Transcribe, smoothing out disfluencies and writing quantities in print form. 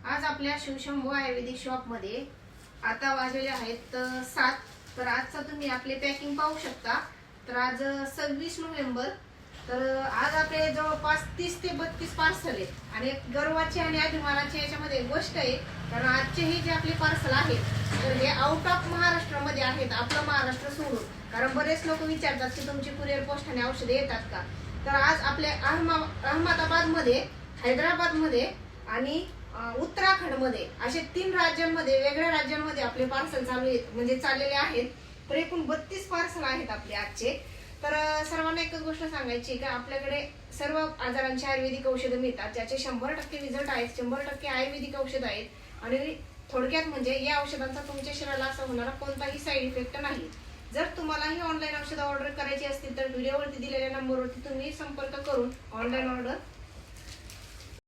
आज आपल्या शिवशंभू आयुर्वेदिक शॉप मध्ये आता वाजलेले आहेत 7. तर आजचा तुम्ही आपले पॅकिंग पाहू शकता. तर आज 26 नोव्हेंबर. तर आज आपले जवळपास 30 ते 32 पार्सल आहेत आणि गर्वाची आणि अभिमानाची याच्यामध्ये गोष्ट आहे, कारण आजचे हे जे आपले पार्सल आहेत तर हे आउट ऑफ महाराष्ट्रामध्ये आहेत, आपलं महाराष्ट्र सोडून. कारण बरेच लोक विचारतात की तुमची कुरिअर पोस्टाने औषधे येतात का. तर आज आपल्या अहमदाबाद मध्ये, हैदराबाद मध्ये आणि उत्तराखंड मध्ये असे 3 राज्यांमध्ये, वेगळ्या राज्यांमध्ये आपले पार्सल चालू आहेत, म्हणजे चाललेले आहेत. तर एकूण 32 पार्सल आहेत आपले आजचे. तर सर्वांना एकच गोष्ट सांगायची का आपल्याकडे सर्व आजारांची आयुर्वेदिक औषधं मिळतात, ज्याचे 100% रिझल्ट आहेत, 100% आयुर्वेदिक औषध आहेत. आणि थोडक्यात म्हणजे या औषधांचा तुमच्या शरीराला असा होणारा कोणताही साईड इफेक्ट नाही. जर तुम्हालाही ऑनलाईन औषध ऑर्डर करायची असतील तर व्हिडिओवरती दिलेल्या नंबरवरती तुम्ही संपर्क करून ऑनलाईन ऑर्डर